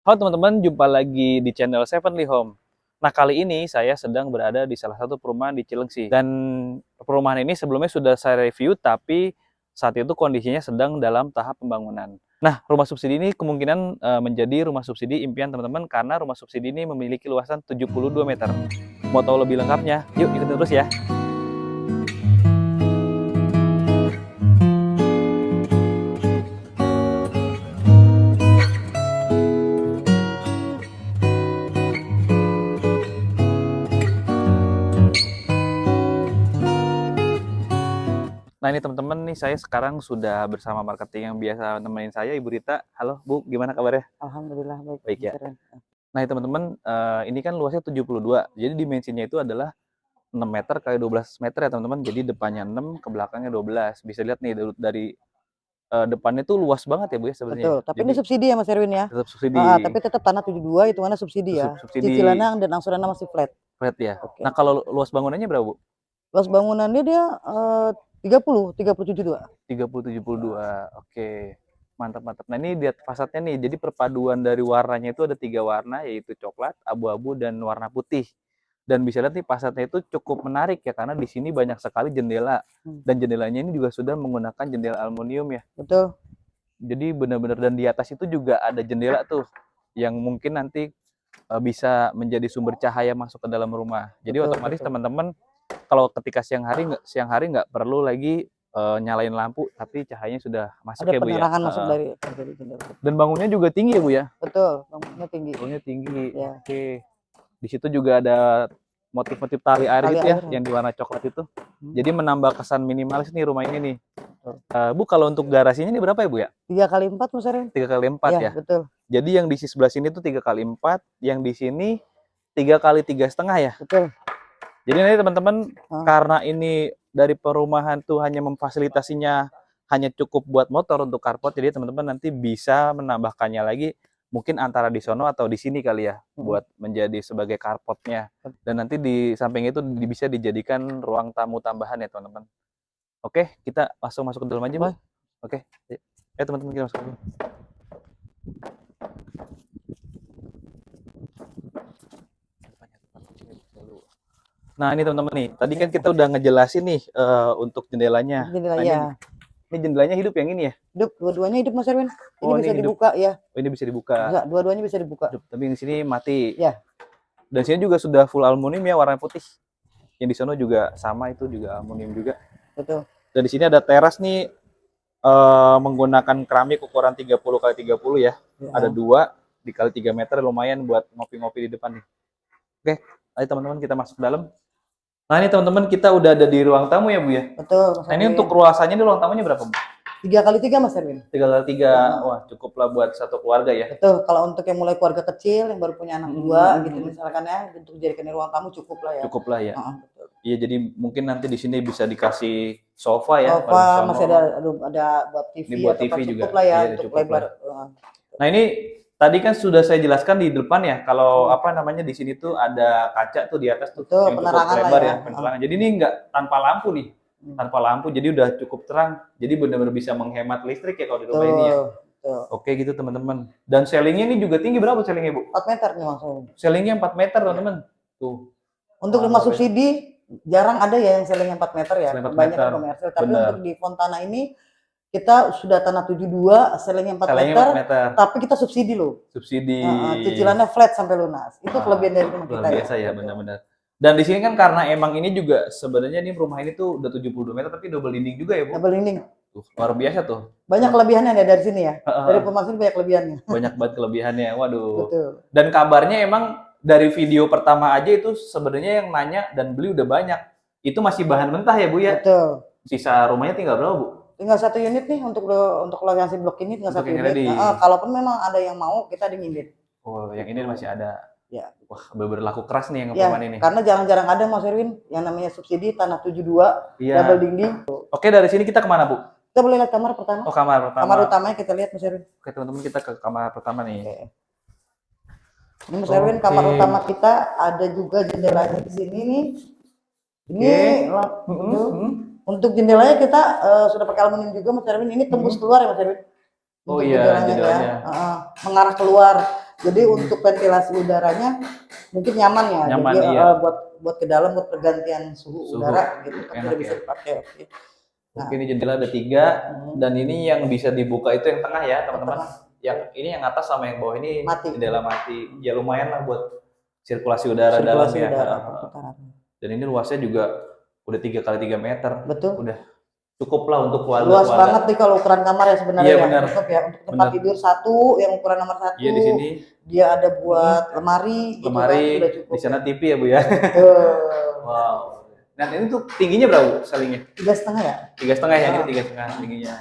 Halo teman-teman, jumpa lagi di channel Sevenly Home. Nah, kali ini saya sedang berada di salah satu perumahan di Cilengsi. Dan perumahan ini sebelumnya sudah saya review, tapi saat itu kondisinya sedang dalam tahap pembangunan. Nah, rumah subsidi ini kemungkinan menjadi rumah subsidi impian teman-teman karena rumah subsidi ini memiliki luasan 72 meter. Mau tahu lebih lengkapnya? Yuk ikutin terus ya. Nah ini teman-teman nih saya sekarang sudah bersama marketing yang biasa nemenin saya, Ibu Rita. Halo Bu, gimana kabarnya? Alhamdulillah baik, Baik ya. Mas Ren. Nah ini teman-teman, ini kan luasnya 72, jadi dimensinya itu adalah 6 meter kali 12 meter ya teman-teman. Jadi depannya 6, ke belakangnya 12. Bisa lihat nih dari depannya tuh luas banget ya Bu ya sebenarnya ya. Betul, tapi Jadi ini subsidi ya Mas Erwin ya? tetap Heeh, subsidi, tapi tetap tanah 72 hitungannya subsidi ya? subsidi Cicilannya dan angsurannya masih flat. flat ya. Oke. Nah kalau luas bangunannya berapa Bu? Luas bangunannya dia 30, 72. 30-72. Oke. Mantap mantap. Nah ini lihat fasadnya nih. Jadi perpaduan dari warnanya itu ada 3 warna, yaitu coklat, abu-abu, dan warna putih. Dan bisa lihat nih fasadnya itu cukup menarik ya karena di sini banyak sekali jendela dan jendelanya ini juga sudah menggunakan jendela aluminium ya. Betul. Jadi benar-benar, dan di atas itu juga ada jendela tuh yang mungkin nanti bisa menjadi sumber cahaya masuk ke dalam rumah. Jadi Betul, otomatis betul. teman-teman kalau ketika siang hari nggak perlu lagi nyalain lampu, tapi cahayanya sudah masuk Ada ya Bu ya. penerangan masuk dari jendela. Dan bangunnya juga tinggi ya Bu ya. Betul, bangunannya tinggi. Bangunnya tinggi. Ya, Oke. Di situ juga ada motif-motif tali air tali gitu ya, air. yang di warna coklat itu. Hmm, Jadi menambah kesan minimalis nih rumah ini nih. betul. Bu, kalau untuk garasinya ini berapa ya Bu ya? 3x4 Mas Erwin? 3x4 Ya, ya. betul. Jadi yang di sebelah sini tuh 3x4, yang di sini 3x3,5 ya. Betul. Jadi nanti teman-teman, Heeh. karena ini dari perumahan tuh hanya memfasilitasinya hanya cukup buat motor untuk carport, jadi teman-teman nanti bisa menambahkannya lagi mungkin antara di sono atau di sini kali ya, buat menjadi sebagai carportnya. Dan nanti di samping itu bisa dijadikan ruang tamu tambahan ya teman-teman. Oke, kita langsung masuk ke dalam aja Bu. Baik. Oke, teman-teman kita masuk dulu. Nah ini teman-teman nih, tadi kan kita udah ngejelasin nih untuk jendelanya. Jendela Nah ya. ini jendelanya hidup yang ini ya? Hidup, dua-duanya hidup Mas Erwin. Ini Oh bisa ini hidup. dibuka ya. Oh ini bisa dibuka. Bisa, dua-duanya bisa dibuka. Hidup, tapi yang di sini mati. Ya. Dan sini juga sudah full aluminium ya, warna putih. Yang di sana juga sama, itu juga aluminium juga. Betul. Dan di sini ada teras nih menggunakan keramik ukuran 30 kali 30 ya. Ada 2 dikali 3 meter, lumayan buat ngopi-ngopi di depan nih. Oke, ayo teman-teman kita masuk ke dalam. Nah ini teman-teman, kita udah ada di ruang tamu ya Bu ya. Betul. Nah ini untuk luasannya di ruang tamunya berapa Bu? 3x3 Mas Erwin. 3x3, wah cukup lah buat satu keluarga ya. Betul, kalau untuk yang mulai keluarga kecil yang baru punya anak 2 gitu misalkan ya, untuk dijadikan ruang tamu cukup lah ya. Cukup lah ya. Betul. Iya, jadi mungkin nanti di sini bisa dikasih sofa ya. Sofa masih ada buat TV, ini buat atau TV juga. cukup lah ya, Iya, untuk cukup lebar. Nah ini tadi kan sudah saya jelaskan di depan ya, kalau apa namanya di sini tuh ada kaca tuh di atas tuh Betul, yang cukup penerangan lah lebar ya. ya, penerangan. Jadi ini nggak tanpa lampu nih, tanpa lampu, jadi udah cukup terang. Jadi benar-benar bisa menghemat listrik ya kalau di rumah ini ya. Betul. Oke gitu teman-teman. Dan ceilingnya ini juga tinggi, berapa ceilingnya Bu? 4 meter nih maksudnya. Ceilingnya 4 meter teman-teman. Tuh. Untuk rumah subsidi jarang ada ya yang ceilingnya 4 meter ya, Ceilingnya 4 kebanyakan meter. komersil. Tapi Bener. untuk di Fontana ini kita sudah tanah 72, ceilingnya 4 meter, tapi kita subsidi loh. Subsidi. Cicilannya flat sampai lunas. Itu kelebihan dari rumah kita. Luar biasa ya, benar-benar. Dan di sini kan karena emang ini juga sebenarnya ini rumah ini tuh udah 72 meter tapi double dinding juga ya Bu. Double dinding. Tuh, luar biasa tuh. Banyak kelebihannya ya dari sini ya. Dari pemasaran banyak kelebihannya. Banyak banget kelebihannya. Waduh. Betul. Dan kabarnya emang dari video pertama aja itu sebenarnya yang nanya dan beli udah banyak. Itu masih bahan mentah ya Bu ya? Betul. Sisa rumahnya tinggal berapa Bu? Tinggal 1 unit nih untuk lokasi blok ini, tinggal 1 unit. Kalaupun memang ada yang mau, kita ada ngindit. Oh, yang ini masih ada. Ya. Wah, berlaku keras nih yang perumahan ini. Karena jarang-jarang ada Mas Erwin yang namanya subsidi tanah 72, double dinding. Oke, dari sini kita kemana Bu? Kita boleh lihat kamar pertama. Oh, kamar pertama. Kamar utamanya kita lihat Mas Erwin. Oke teman-teman, kita ke kamar pertama nih. Ini Mas Erwin, kamar utama kita ada juga jendelanya di sini nih. Ini untuk jendelanya kita sudah pakai aluminium juga Mas Erwin. Ini tembus keluar ya Mas Erwin. Oh iya, jendelanya. Mengarah keluar. Jadi untuk ventilasi udaranya mungkin nyaman ya. Nyaman, Jadi iya. buat ke dalam buat pergantian suhu udara gitu kan Enak udah bisa ya. dipakai. Oke. Nah, Oke, ini jendela ada 3 dan ini yang bisa dibuka itu yang tengah ya teman-teman. tengah. Yang ini yang atas sama yang bawah ini Mati. jendela mati. Ya lumayan lah buat sirkulasi udara dalam Sirkulasi ya. udara, perputaran. Dan ini luasnya juga udah 3 kali 3 meter. Betul. Udah cukup lah untuk Luas banget nih kalau ukuran kamar ya sebenarnya Iya, ya. benar. Cukup ya untuk tempat Benar. tidur satu yang ukuran nomor 1. Iya, di sini Dia ada buat lemari gitu kan, lemari, udah cukup. di sana TV ya Bu ya. Wow. Nah ini tuh tingginya berapa Bu selingnya? 3,5 ya? 3,5 ya, ini 3,5 tingginya.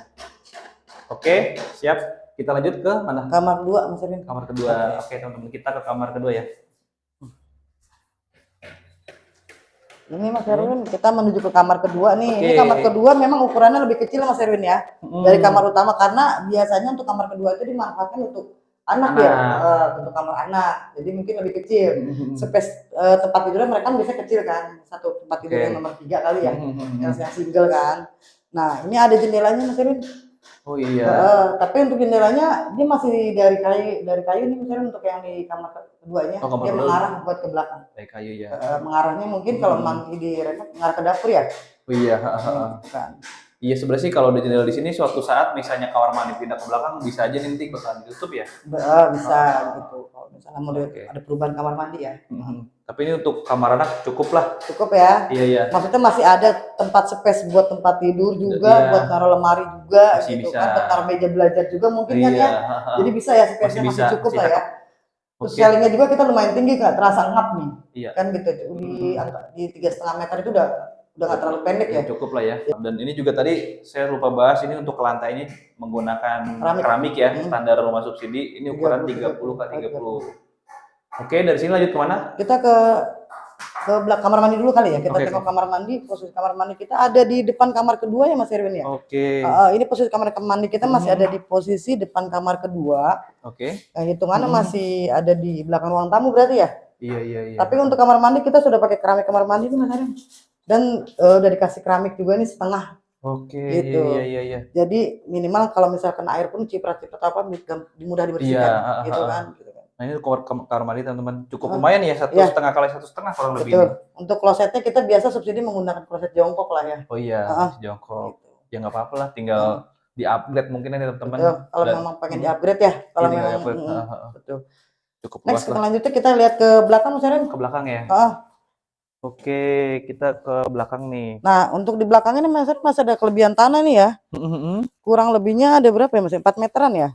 Oke, siap. Kita lanjut ke mana? Kamar 2 Mas Erwin. Kamar kedua. Oke teman-teman, kita ke kamar kedua ya. Ini Mas Erwin, kita menuju ke kamar kedua nih. Oke. Ini kamar kedua memang ukurannya lebih kecil Mas Erwin ya. Dari kamar utama karena biasanya untuk kamar kedua itu dimanfaatkan untuk anak. Ya, untuk kamar anak. Jadi mungkin lebih kecil. Space tempat tidurnya mereka bisa kecil kan. Satu tempat tidur yang nomor 3 kali ya. Yang single kan. Nah, ini ada jendelanya Mas Erwin. Oh iya. Tapi untuk jendelanya dia masih dari kayu nih misalnya untuk yang di kamar keduanya. Dia mengarah buat ke belakang. Dari kayu ya. Mengarahnya mungkin kalau memang di mengarah ke dapur ya. Oh iya. Kan. Iya sebenarnya sih kalau ada jendela di sini suatu saat misalnya kamar mandi pindah ke belakang bisa aja nanti bakalan ditutup ya. Bisa gitu. Kalau misalnya mau ada perubahan kamar mandi ya. Tapi ini untuk kamar anak cukup lah. Cukup ya. Iya. Maksudnya masih ada tempat space buat tempat tidur juga, buat naruh lemari juga, masih gitu bisa. kan, buat naruh meja belajar juga mungkin kan ya. Jadi bisa ya space-nya masih cukup lah ya. Terus ceilingnya juga kita lumayan tinggi, nggak terasa ngap nih. Iya. Kan gitu di 3,5 meter itu udah nggak terlalu pendek ya. Cukup lah ya. Dan ini juga tadi saya lupa bahas ini untuk lantai ini menggunakan keramik ya, standar rumah subsidi. Ini ukuran 30x30. Oke, dari sini lanjut kemana? Kita ke belakang kamar mandi dulu kali ya. Kita tengok kamar mandi. Posisi kamar mandi kita ada di depan kamar kedua ya Mas Erwin ya. Oke. Ini posisi kamar mandi kita masih ada di posisi depan kamar kedua. Oke. Hitungannya masih ada di belakang ruang tamu berarti ya. Iya. Tapi untuk kamar mandi kita sudah pakai keramik kamar mandi nih Mas Erwin. Dan udah dikasih keramik juga nih setengah. Oke. Gitu. Iya. Jadi minimal kalau misalkan air pun ciprat-ciprat apa mudah dibersihkan. Gitu kan. Nah ini kamar mandi teman-teman cukup lumayan ya 1,5 kali 1,5 kurang lebih. Betul. Untuk klosetnya kita biasa subsidi menggunakan kloset jongkok lah ya. Oh iya, jongkok. Ya nggak apa-apa lah, tinggal di-upgrade mungkin ya teman-teman. Betul. Kalau memang pengen di-upgrade ya, kalau memang betul. Cukup luas. Next selanjutnya kita lihat ke belakang Mas Erwin. Ke belakang ya. Oke, kita ke belakang nih. Nah, untuk di belakang ini Mas Erwin masih ada kelebihan tanah nih ya. Kurang lebihnya ada berapa ya Mas? 4 meteran ya.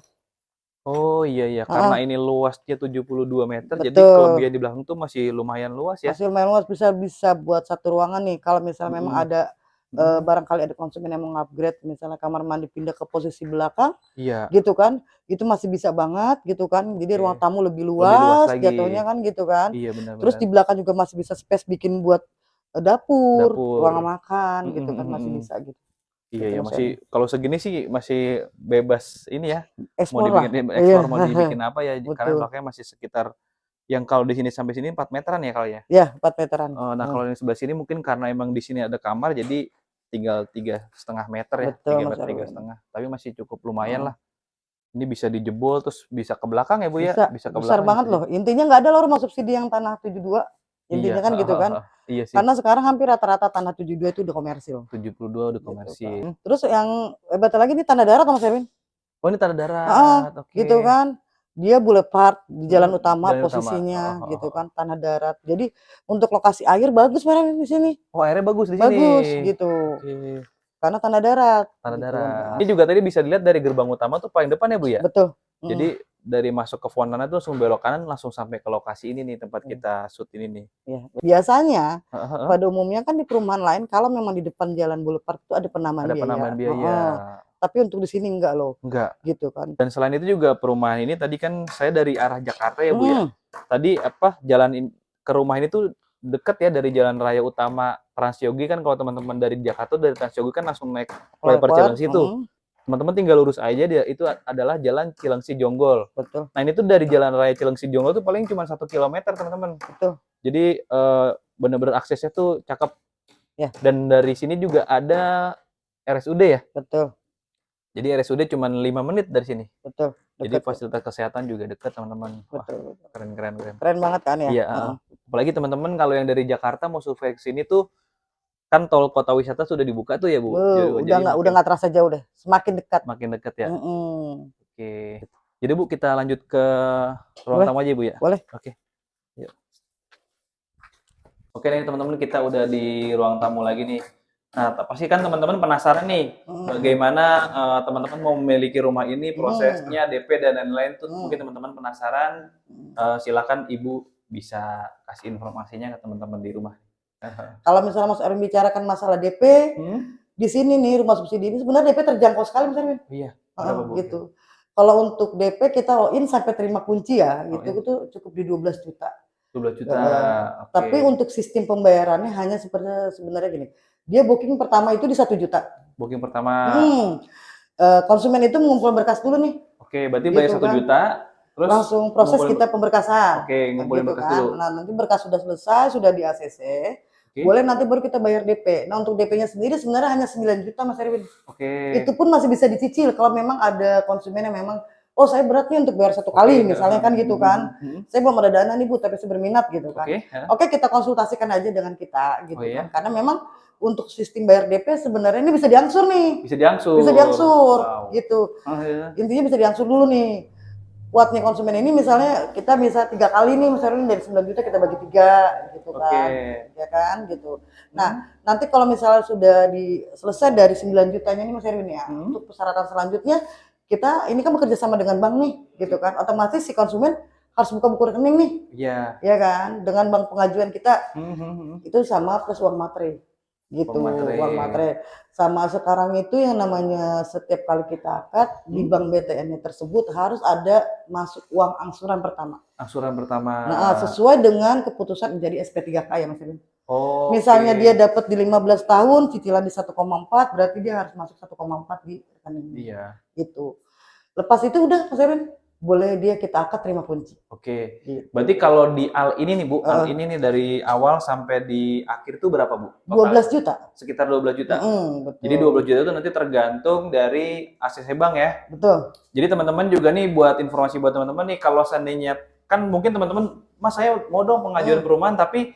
Oh iya, karena ini luasnya 72 meter, jadi kelebihan di belakang tuh masih lumayan luas ya. Masih lumayan luas, bisa buat satu ruangan nih. Kalau misalnya memang ada barangkali ada konsumen yang mau upgrade, misalnya kamar mandi pindah ke posisi belakang, gitu kan, itu masih bisa banget gitu kan. Jadi ruang tamu lebih luas jatuhnya kan gitu kan. Iya benar. Terus di belakang juga masih bisa space bikin buat dapur, ruang makan gitu kan masih bisa gitu. Iya, masih kalau segini sih masih bebas ini ya. Explore mau dibikin apa ya, karena belakangnya masih sekitar yang kalau di sini sampai sini 4 meteran ya kali ya. Iya, 4 meteran. Nah, kalau yang sebelah sini mungkin karena emang di sini ada kamar jadi tinggal 3,5 meter ya, 3 meter 3,5. Tapi masih cukup lumayan lah. Ini bisa dijebol terus bisa ke belakang ya Bu ya? Bisa ke besar belakang. banget loh. Intinya nggak ada loh rumah subsidi yang tanah 72. Intinya kan gitu kan. Iya sih. Karena sekarang hampir rata-rata tanah 72 itu udah komersil. 72 udah komersil. Terus yang hebat lagi ini tanah darat Mas Erwin. Oh ini tanah darat. Gitu kan. Dia boulevard di jalan utama posisinya gitu kan, tanah darat. Jadi untuk lokasi air bagus Mas di sini. Oh airnya bagus di sini. Bagus gitu. Karena tanah darat. Tanah darat. Ini juga tadi bisa dilihat dari gerbang utama tuh paling depan ya Bu ya? Betul. Jadi dari masuk ke Fonana tuh langsung belok kanan langsung sampai ke lokasi ini nih tempat kita shoot ini nih. Ya. Biasanya pada umumnya kan di perumahan lain kalau memang di depan jalan boulevard itu ada penambahan biaya. Ada penambahan biaya. Tapi untuk di sini enggak loh. Enggak. Gitu kan. Dan selain itu juga perumahan ini tadi kan saya dari arah Jakarta ya Bu ya. Tadi jalan ke rumah ini tuh deket ya dari jalan raya utama Transyogi kan, kalau teman-teman dari Jakarta dari Transyogi kan langsung naik flyover Cilengsi tuh. Teman-teman tinggal lurus aja, dia itu adalah jalan Cilengsi Jonggol. Betul. Nah ini tuh dari jalan raya Cilengsi Jonggol tuh paling cuma 1 kilometer teman-teman. Betul. Jadi bener-bener aksesnya tuh cakep. Ya. Dan dari sini juga ada RSUD ya. Betul. Jadi RSUD cuma 5 menit dari sini. Betul. Jadi Deket. fasilitas kesehatan juga dekat teman-teman. Wah, Betul. keren keren keren. Keren banget kan ya? Iya, apalagi teman-teman kalau yang dari Jakarta mau survei ke sini tuh kan tol kota wisata sudah dibuka tuh ya Bu. Jadi Udah makin nggak terasa jauh deh, semakin dekat. makin dekat ya. Mhm. Oke. Jadi Bu kita lanjut ke ruang Boleh tamu aja Bu ya. boleh. Oke. Yuk. Oke nih teman-teman kita udah di ruang tamu lagi nih. Nah, pasti kan teman-teman penasaran nih bagaimana teman-teman mau memiliki rumah ini, prosesnya, DP dan lain-lain tuh mungkin teman-teman penasaran. Silakan Ibu bisa kasih informasinya ke teman-teman di rumah. Kalau misalnya Mas Erwin bicarakan masalah DP, di sini nih rumah subsidi ini sebenarnya DP terjangkau sekali Mas Erwin. Iya. Berapa Bu? Gitu. Kalau untuk DP kita all in sampai terima kunci ya, All gitu itu cukup di 12 juta. 12 juta. Oke. Tapi untuk sistem pembayarannya hanya sebenarnya gini. Dia booking pertama itu di 1 juta. Booking pertama. Konsumen itu mengumpul berkas dulu nih. Oke, berarti bayar Gitu 1 kan. juta, terus Langsung proses kita pemberkasan. Oke, ngumpulin gitu berkas kan. dulu. Nah, nanti berkas sudah selesai, sudah di ACC, boleh nanti baru kita bayar DP. Nah, untuk DP-nya sendiri sebenarnya hanya 9 juta Mas Erwin. Oke. Itu pun masih bisa dicicil kalau memang ada konsumen yang memang, oh saya beratnya untuk bayar 1 kali misalnya kan gitu kan. Saya belum ada dana nih Bu, tapi saya berminat gitu kan. Oke, kita konsultasikan aja dengan kita gitu kan. Karena memang untuk sistem bayar DP sebenarnya ini bisa diangsur nih. Bisa diangsur. Bisa diangsur gitu. Oh, iya. Intinya bisa diangsur dulu nih. Kuatnya konsumen ini misalnya kita bisa 3 kali nih misalnya dari 9 juta kita bagi 3 gitu kan. Ya kan gitu. Nah, nanti kalau misalnya sudah selesai dari 9 jutanya nih Mas Erwin ya, untuk persyaratan selanjutnya kita ini kan bekerja sama dengan bank nih gitu kan. Otomatis si konsumen harus buka buku rekening nih. Iya. Ya kan? Dengan bank pengajuan kita. Itu sama plus uang materai. Gitu, uang materai. Sama sekarang itu yang namanya setiap kali kita akad di bank BTN tersebut harus ada masuk uang angsuran pertama. Angsuran pertama. Nah, sesuai dengan keputusan menjadi SP3K ya Mas Erwin. Oh. Misalnya dia dapat di 15 tahun, cicilan di 1,4, berarti dia harus masuk 1,4 di rekening. Iya. Gitu. Lepas itu udah Mas Erwin, boleh dia kita akad terima kunci. Oke. Gitu. Berarti kalau di AL ini nih Bu, AL ini nih dari awal sampai di akhir itu berapa Bu? Total? 12 juta. Sekitar 12 juta. Betul. Jadi 12 juta itu nanti tergantung dari ACC Bank ya. Betul. Jadi teman-teman juga nih buat informasi buat teman-teman nih kalau seandainya kan mungkin teman-teman, Mas saya mau dong pengajuan perumahan tapi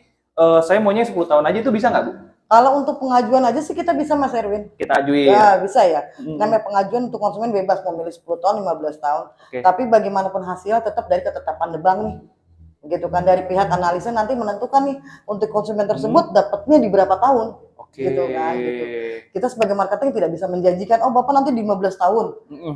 saya maunya 10 tahun aja itu bisa nggak Bu? Kalau untuk pengajuan aja sih kita bisa Mas Erwin. Kita ajuin. Ya bisa ya. Namanya pengajuan untuk konsumen bebas mau milih 10 tahun, 15 tahun. Tapi bagaimanapun hasilnya tetap dari ketetapan the bank nih. Gitu kan, dari pihak analisa nanti menentukan nih untuk konsumen tersebut dapatnya di berapa tahun. Gitu kan, gitu. Kita sebagai marketing tidak bisa menjanjikan, oh Bapak nanti di 15 tahun.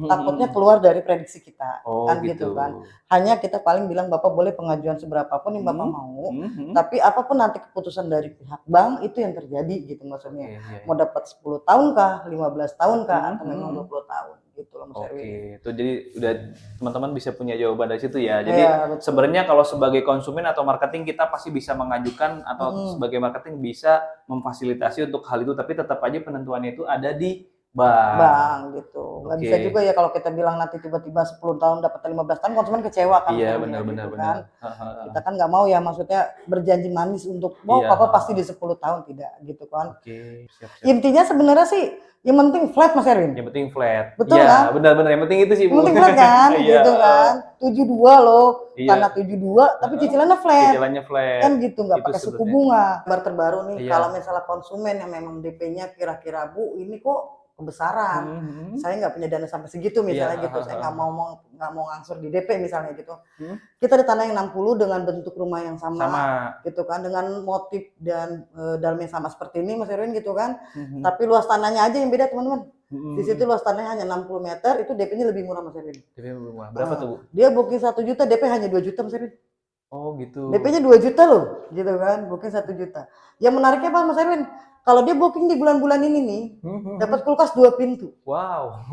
Takutnya keluar dari prediksi kita. Kan gitu kan. Hanya kita paling bilang Bapak boleh pengajuan seberapapun yang Bapak mau, tapi apapun nanti keputusan dari pihak bank itu yang terjadi gitu maksudnya. Mau dapat 10 tahun kah, 15 tahun kah, atau memang 20 tahun gitu loh Mas Erwin. Itu jadi udah teman-teman bisa punya jawaban dari situ ya. Jadi sebenarnya kalau sebagai konsumen atau marketing kita pasti bisa mengajukan atau sebagai marketing bisa memfasilitasi untuk hal itu, tapi tetap aja penentuannya itu ada di bank gitu. Nggak bisa juga ya kalau kita bilang nanti tiba-tiba 10 tahun dapat 15 tahun konsumen kecewa kan. Iya benar-benar gitu kan. Kita kan nggak mau ya maksudnya berjanji manis untuk Papa pasti di 10 tahun tidak gitu kan. Siap. Intinya sebenarnya sih yang penting flat Mas Erwin. Yang penting flat. Betul kan? Benar-benar yang penting itu sih Bu. Yang penting flat kan gitu kan. 72 loh. Tanah 72 tapi cicilannya flat. Cicilannya flat. Kan gitu nggak pakai suku bunga. Kabar terbaru nih kalau misalnya konsumen yang memang DP-nya kira-kira Bu ini kok kebesaran, saya nggak punya dana sampai segitu misalnya gitu, saya nggak mau ngangsur di DP misalnya gitu. Kita di tanah yang 60 dengan bentuk rumah yang sama. Gitu kan, dengan motif dan dalam yang sama seperti ini Mas Erwin gitu kan. Tapi luas tanahnya aja yang beda teman-teman. Di situ luas tanahnya hanya 60 meter, itu DP-nya lebih murah Mas Erwin. DP lebih murah. Berapa tuh Bu? Dia booking 1 juta, DP hanya 2 juta Mas Erwin. Oh gitu. DP-nya 2 juta loh, gitu kan, booking 1 juta. Yang menariknya apa Mas Erwin? Kalau dia booking di bulan-bulan ini nih, dapat kulkas 2 pintu. Wow.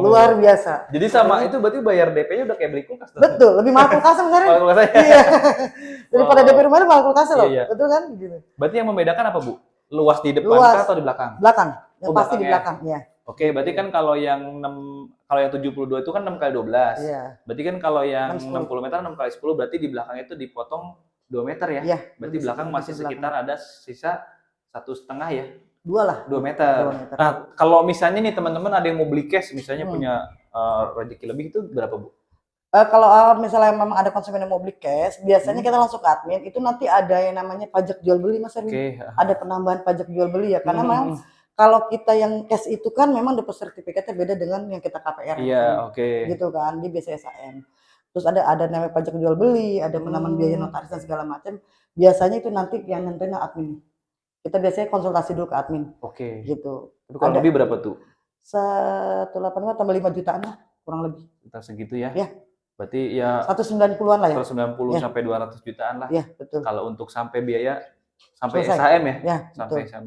Luar biasa. Jadi sama itu berarti bayar DP-nya udah kayak beli kulkas. Betul, lebih mahal kulkasnya Mas Erwin. Iya. Daripada DP rumahnya mahal kulkasnya loh. Betul kan? Gitu. Berarti yang membedakan apa Bu? Luas di depan atau di belakang? Belakang. Yang pasti di belakang, ya. Oke, berarti kan kalau yang 72 itu kan 6 kali 12. Iya. Berarti kan kalau yang 60 meter 6 kali 10 berarti di belakang itu dipotong 2 meter ya? Iya. Berarti belakang masih sekitar ada sisa 1,5 ya? 2 lah. 2 meter. Nah, kalau misalnya nih teman-teman ada yang mau beli cash, misalnya punya rezeki lebih itu berapa Bu? Kalau misalnya memang ada konsumen yang mau beli cash, biasanya kita langsung ke admin, itu nanti ada yang namanya pajak jual beli Mas Erwin. Oke. Ada penambahan pajak jual beli ya, karena memang Hmm. kalau kita yang cash itu kan memang deposit sertifikatnya beda dengan yang kita KPR Iya, Mas Erwin. oke. Gitu kan, di biasa SAM. Terus ada namanya pajak jual beli, ada penambahan biaya notaris dan segala macam. Biasanya itu nanti yang nentuin admin. Kita biasanya konsultasi dulu ke admin. Oke. Gitu. Itu kurang Ada lebih berapa tuh? 185 tambah 5 jutaan lah, kurang lebih. Sekitar segitu ya. Ya. Berarti ya 190-an lah ya. 190 Ya. sampai 200 jutaan lah. Ya, betul. Kalau untuk sampai biaya sampai Selesai. SHM ya? Ya, Sampai betul. SHM.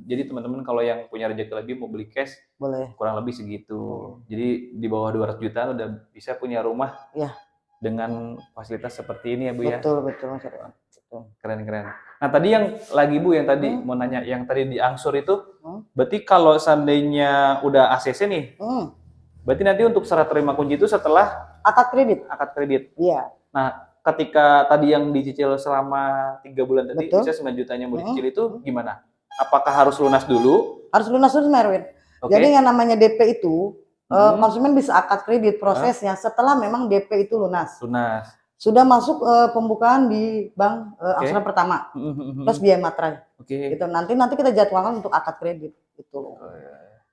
Jadi teman-teman kalau yang punya rezeki lebih mau beli cash, Boleh. kurang lebih segitu. Jadi di bawah 200 jutaan udah bisa punya rumah Ya. dengan fasilitas seperti ini ya Bu ya? Betul, betul Mas Erwin. Betul. Keren-keren. Nah tadi yang lagi Bu, yang tadi mau nanya, yang tadi diangsur itu, berarti kalau seandainya udah ACC nih, berarti nanti untuk syarat terima kunci itu setelah akad kredit. akad kredit. Iya. Nah, ketika tadi yang dicicil selama 3 bulan tadi, Betul. bisa 9 jutanya mau dicicil itu gimana? Apakah harus lunas dulu? Harus lunas dulu Mas Erwin. Oke. Jadi yang namanya DP itu, konsumen bisa akad kredit prosesnya setelah memang DP itu lunas. Lunas. Sudah masuk pembukaan di bank angsuran pertama. Plus biaya materai. Oke. Gitu. Nanti kita jadwalkan untuk akad kredit gitu.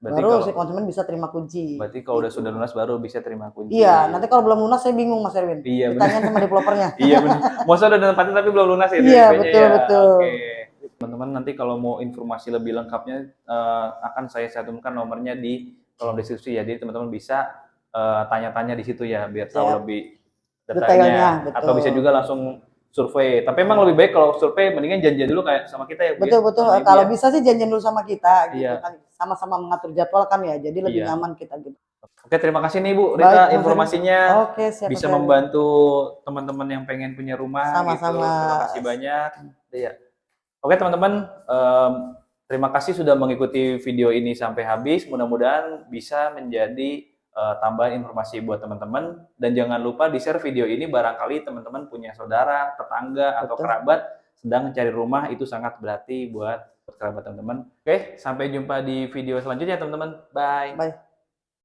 Berarti baru kalau si konsumen bisa terima kunci. Berarti kalau udah sudah lunas baru bisa terima kunci. Iya, nanti kalau belum lunas saya bingung Mas Erwin. Iya, Ditanyain sama developernya. Iya benar. Masa udah nempatin tapi belum lunas ya Iya, DP-nya betul, ya. betul. Oke. Teman-teman nanti kalau mau informasi lebih lengkapnya akan saya cantumkan nomornya di kolom deskripsi ya. Jadi teman-teman bisa tanya-tanya di situ ya biar tahu lebih detailnya. Betul. Atau bisa juga langsung survei. Tapi emang lebih baik kalau survei mendingan janjian dulu kayak sama kita ya Bu. Betul, betul. Kalau bisa sih janjian dulu sama kita gitu Iya. kan. Sama-sama mengatur jadwal kan ya. Jadi lebih Iya. nyaman kita gitu. Oke, terima kasih nih Bu Rita Baik, informasinya. Oke, siap. Bisa membantu teman-teman yang pengen punya rumah. Sama-sama. Gitu. Terima kasih banyak. Ya. Oke teman-teman, terima kasih sudah mengikuti video ini sampai habis. Mudah-mudahan bisa menjadi tambahan informasi buat teman-teman. Dan jangan lupa di-share video ini barangkali teman-teman punya saudara, tetangga, atau kerabat sedang mencari rumah. Itu sangat berarti buat kerabat teman-teman. Oke, sampai jumpa di video selanjutnya teman-teman. Bye. Bye.